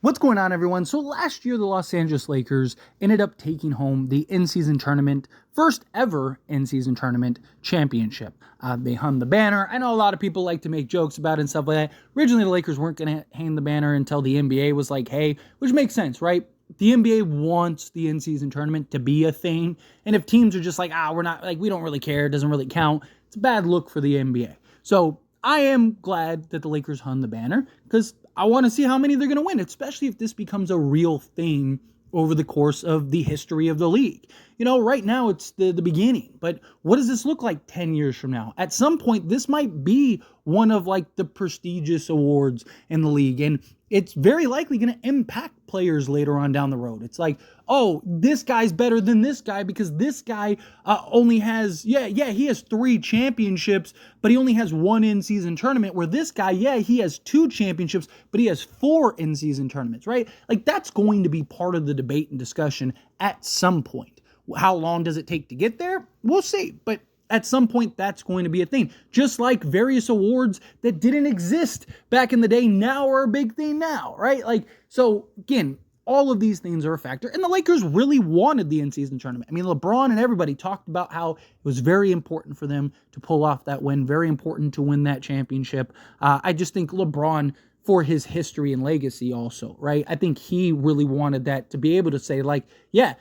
What's going on, everyone? So last year, the Los Angeles Lakers ended up taking home the in-season tournament, first ever in-season tournament championship. They hung the banner. I know a lot of people like to make jokes about it and stuff like that. Originally, the Lakers weren't going to hang the banner until the NBA was like, hey, which makes sense, right? The NBA wants the in-season tournament to be a thing. And if teams are just like, we're not, like, we don't really care, it doesn't really count, it's a bad look for the NBA. So I am glad that the Lakers hung the banner because I want to see how many they're going to win, especially if this becomes a real thing over the course of the history of the league. You know, right now it's the beginning, but what does this look like 10 years from now? At some point, this might be one of like the prestigious awards in the league, and it's very likely going to impact players later on down the road. It's like, oh, this guy's better than this guy because this guy only has, he has 3 championships, but he only has 1 in-season tournament, where this guy, he has 2 championships, but he has 4 in-season tournaments, right? Like, that's going to be part of the debate and discussion at some point. How long does it take to get there? We'll see, but at some point, that's going to be a thing. Just like various awards that didn't exist back in the day now are a big thing now, right? Like, so again, all of these things are a factor. And the Lakers really wanted the in-season tournament. I mean, LeBron and everybody talked about how it was very important for them to pull off that win, very important to win that championship. I just think LeBron, for his history and legacy also, right? I think he really wanted that to be able to say, like, yeah,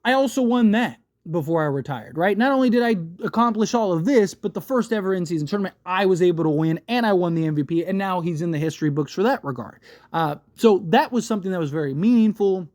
I also won that before I retired, right? Not only did I accomplish all of this, but the first ever in-season tournament, I was able to win, and I won the MVP, and now he's in the history books for that regard. So that was something that was very meaningful.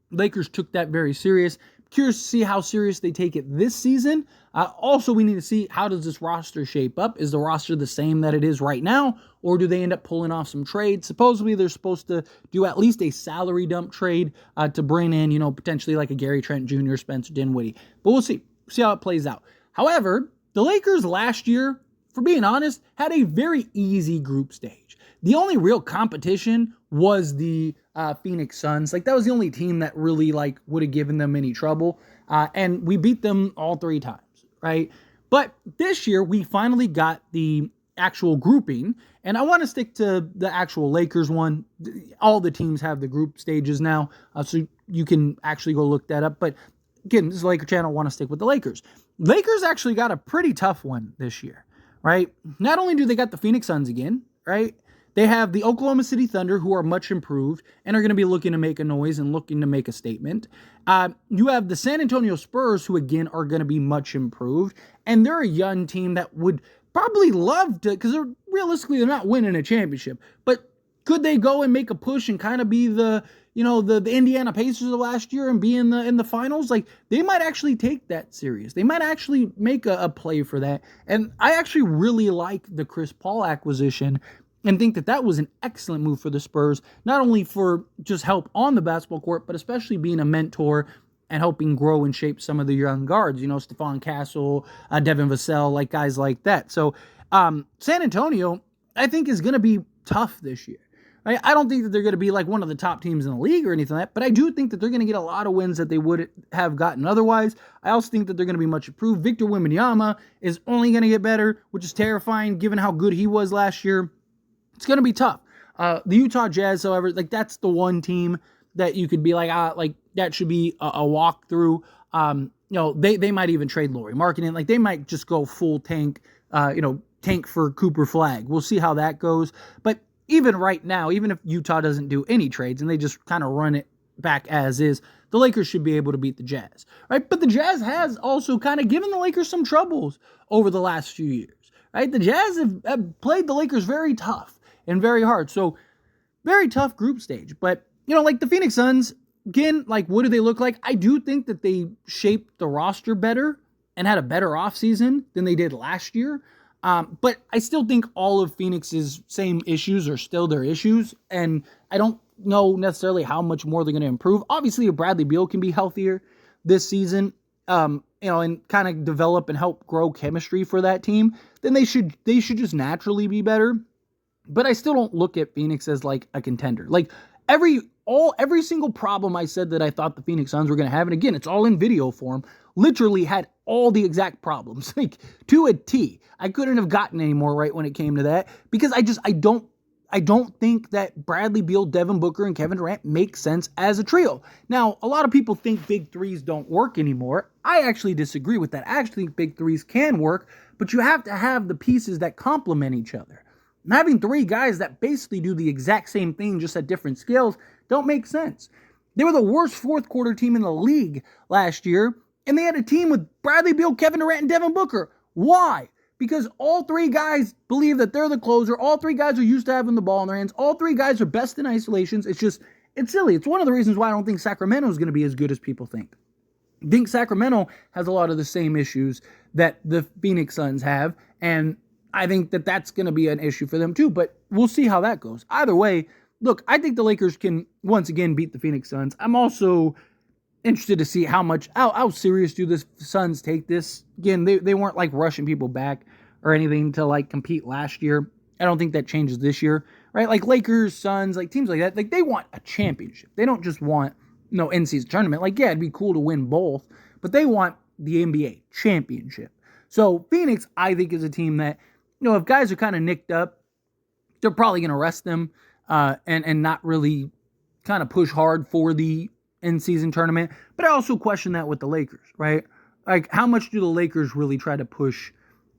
Lakers took that very serious. Curious to see how serious they take it this season. Also, we need to see, how does this roster shape up? Is the roster the same that it is right now, or do they end up pulling off some trades? Supposedly, they're supposed to do at least a salary dump trade to bring in, potentially like a Gary Trent Jr., Spencer Dinwiddie. But we'll see. See how it plays out. However, the Lakers last year, for being honest, had a very easy group stage. The only real competition was the Phoenix Suns. Like, that was the only team that really, like, would have given them any trouble. And we beat them all 3 times, right? But this year, we finally got the actual grouping. And I want to stick to the actual Lakers one. All the teams have the group stages now, so you can actually go look that up. But again, this is Laker channel. I want to stick with the Lakers. Lakers actually got a pretty tough one this year, right? Not only do they got the Phoenix Suns again, right? They have the Oklahoma City Thunder, who are much improved and are going to be looking to make a noise and looking to make a statement. You have the San Antonio Spurs, who again are going to be much improved. And they're a young team that would probably love to, because realistically they're not winning a championship. But could they go and make a push and kind of be the Indiana Pacers of last year and be in the finals? Like, they might actually take that serious. They might actually make a play for that. And I actually really like the Chris Paul acquisition and think that was an excellent move for the Spurs, not only for just help on the basketball court, but especially being a mentor and helping grow and shape some of the young guards, Stephon Castle, Devin Vassell, like guys like that. So San Antonio, I think, is going to be tough this year. Right? I don't think that they're going to be like one of the top teams in the league or anything like that, but I do think that they're going to get a lot of wins that they would have gotten otherwise. I also think that they're going to be much improved. Victor Wembanyama is only going to get better, which is terrifying given how good he was last year. It's going to be tough. The Utah Jazz, however, like, that's the one team that you could be like that should be a walkthrough. They might even trade Lauri Markkanen. Like, they might just go full tank, tank for Cooper Flag. We'll see how that goes. But even right now, even if Utah doesn't do any trades and they just kind of run it back as is, the Lakers should be able to beat the Jazz, right? But the Jazz has also kind of given the Lakers some troubles over the last few years, right? The Jazz have played the Lakers very tough and very hard. So very tough group stage. But, like the Phoenix Suns, again, like, what do they look like? I do think that they shaped the roster better and had a better offseason than they did last year. But I still think all of Phoenix's same issues are still their issues. And I don't know necessarily how much more they're going to improve. Obviously, if Bradley Beal can be healthier this season, and kind of develop and help grow chemistry for that team, then they should just naturally be better. But I still don't look at Phoenix as like a contender. Like, every single problem I said that I thought the Phoenix Suns were going to have, and again, it's all in video form, literally had all the exact problems, like, to a T. I couldn't have gotten any more right when it came to that, because I don't I don't think that Bradley Beal, Devin Booker, and Kevin Durant make sense as a trio. Now, a lot of people think big threes don't work anymore. I actually disagree with that. I actually think big threes can work, but you have to have the pieces that complement each other. And having three guys that basically do the exact same thing just at different scales don't make sense. They were the worst fourth quarter team in the league last year, and they had a team with Bradley Beal, Kevin Durant, and Devin Booker. Why? Because all three guys believe that they're the closer. All three guys are used to having the ball in their hands. All three guys are best in isolations. It's silly. It's one of the reasons why I don't think Sacramento is going to be as good as people think. I think Sacramento has a lot of the same issues that the Phoenix Suns have, and I think that that's going to be an issue for them too, but we'll see how that goes. Either way, look, I think the Lakers can once again beat the Phoenix Suns. I'm also interested to see how serious do the Suns take this. Again, they weren't like rushing people back or anything to like compete last year. I don't think that changes this year, right? Like Lakers, Suns, like teams like that, like they want a championship. They don't just want in-season tournament. Like, yeah, it'd be cool to win both, but they want the NBA championship. So Phoenix, I think, is a team that, if guys are kind of nicked up, they're probably going to rest them and not really kind of push hard for the in-season tournament. But I also question that with the Lakers, right? Like, how much do the Lakers really try to push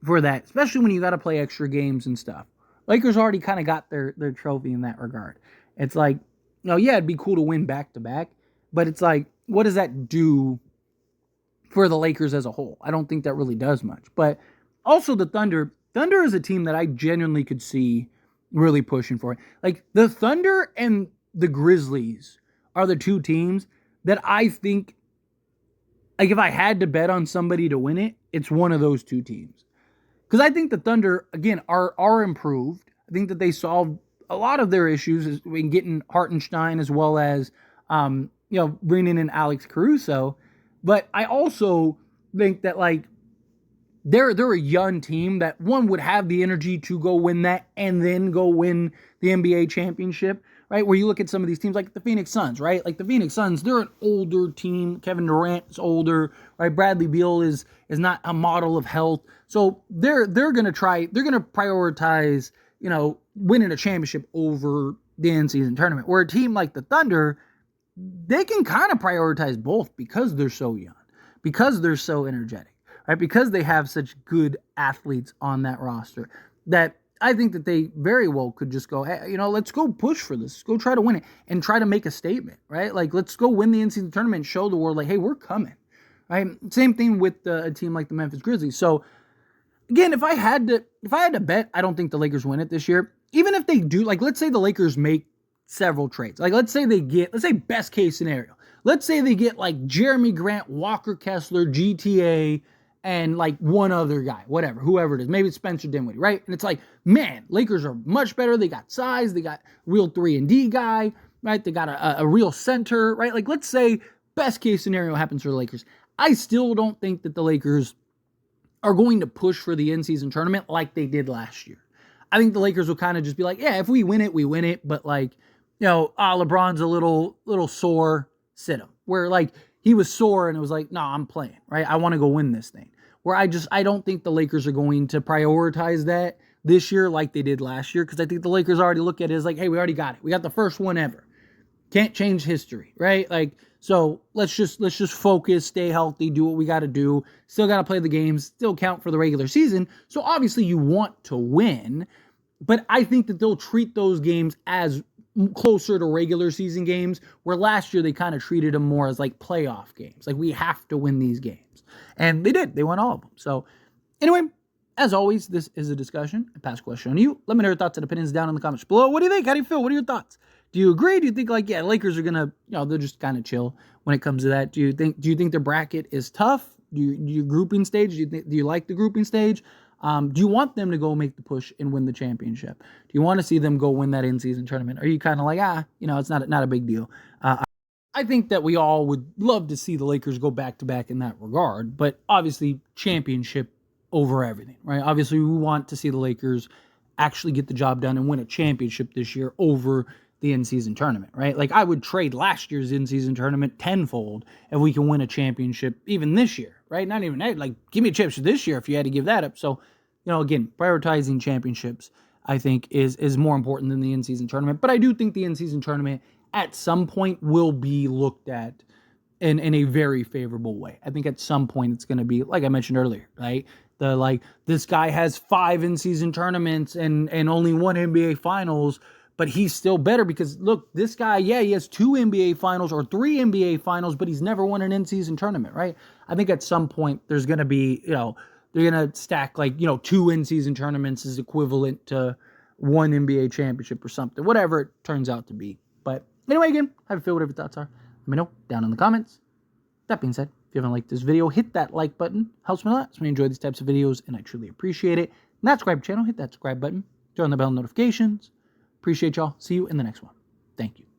for that, especially when you got to play extra games and stuff? Lakers already kind of got their trophy in that regard. It's like, yeah, it'd be cool to win back-to-back, but it's like, what does that do for the Lakers as a whole? I don't think that really does much. But also the Thunder is a team that I genuinely could see really pushing for it. Like, the Thunder and the Grizzlies are the two teams that I think, like, if I had to bet on somebody to win it, it's one of those two teams. Because I think the Thunder, again, are improved. I think that they solved a lot of their issues in getting Hartenstein as well as, bringing in Alex Caruso. But I also think that, like, they're a young team that one would have the energy to go win that and then go win the NBA championship, right? Where you look at some of these teams like the Phoenix Suns, right? Like the Phoenix Suns, they're an older team. Kevin Durant is older, right? Bradley Beal is not a model of health. So they're going to prioritize, winning a championship over the in-season tournament. Where a team like the Thunder, they can kind of prioritize both because they're so young, because they're so energetic. Right, because they have such good athletes on that roster, that I think that they very well could just go, hey, let's go push for this. Let's go try to win it and try to make a statement, right? Like, let's go win the in-season tournament and show the world, like, hey, we're coming, right? Same thing with a team like the Memphis Grizzlies. So, again, if I had to bet, I don't think the Lakers win it this year. Even if they do, like, let's say the Lakers make several trades. Like, let's say best case scenario. Let's say they get, like, Jeremy Grant, Walker Kessler, GTA, and like one other guy, whoever it is. Maybe it's Spencer Dinwiddie, right? And it's like, man, Lakers are much better. They got size. They got real 3-and-D guy, right? They got a real center, right? Like, let's say best case scenario happens for the Lakers. I still don't think that the Lakers are going to push for the in-season tournament like they did last year. I think the Lakers will kind of just be like, yeah, if we win it, we win it. But like, LeBron's a little sore, sit him. Where like, he was sore and it was like, no, I'm playing, right? I want to go win this thing. Where I don't think the Lakers are going to prioritize that this year like they did last year, because I think the Lakers already look at it as like, hey, we already got it. We got the first one ever. Can't change history, right? Like, so let's just focus, stay healthy, do what we got to do. Still got to play the games, still count for the regular season. So obviously you want to win, but I think that they'll treat those games as closer to regular season games, where last year they kind of treated them more as like playoff games. Like, we have to win these games. And they did. They won all of them. So anyway, as always, this is a discussion. I pass a question on you. Let me know your thoughts and opinions down in the comments below. What do you think? How do you feel? What are your thoughts? Do you agree? Do you think like, yeah, Lakers are going to, they'll just kind of chill when it comes to that? Do you think their bracket is tough? Do you grouping stage? Do you like the grouping stage? Do you want them to go make the push and win the championship? Do you want to see them go win that in-season tournament? Are you kind of like, it's not a big deal? I think that we all would love to see the Lakers go back-to-back in that regard, but obviously championship over everything, right? Obviously we want to see the Lakers actually get the job done and win a championship this year over the in-season tournament, right? Like, I would trade last year's in-season tournament tenfold if we can win a championship even this year, right? Not even that, like, give me a championship this year if you had to give that up. So, again, prioritizing championships I think is more important than the in-season tournament. But I do think the in-season tournament at some point will be looked at in a very favorable way. I think at some point it's going to be, like I mentioned earlier, right? This guy has 5 in-season tournaments and only 1 NBA Finals, but he's still better because, look, this guy, yeah, he has 2 NBA Finals or 3 NBA Finals, but he's never won an in-season tournament, right? I think at some point there's going to be, they're going to stack 2 in-season tournaments is equivalent to 1 NBA championship or something, whatever it turns out to be. But anyway, again, have a feel whatever your thoughts are. Let me know down in the comments. That being said, if you haven't liked this video, hit that like button. Helps me a lot. So we enjoy these types of videos, and I truly appreciate it. Not subscribe to the channel, hit that subscribe button. Turn on the bell notifications. Appreciate y'all. See you in the next one. Thank you.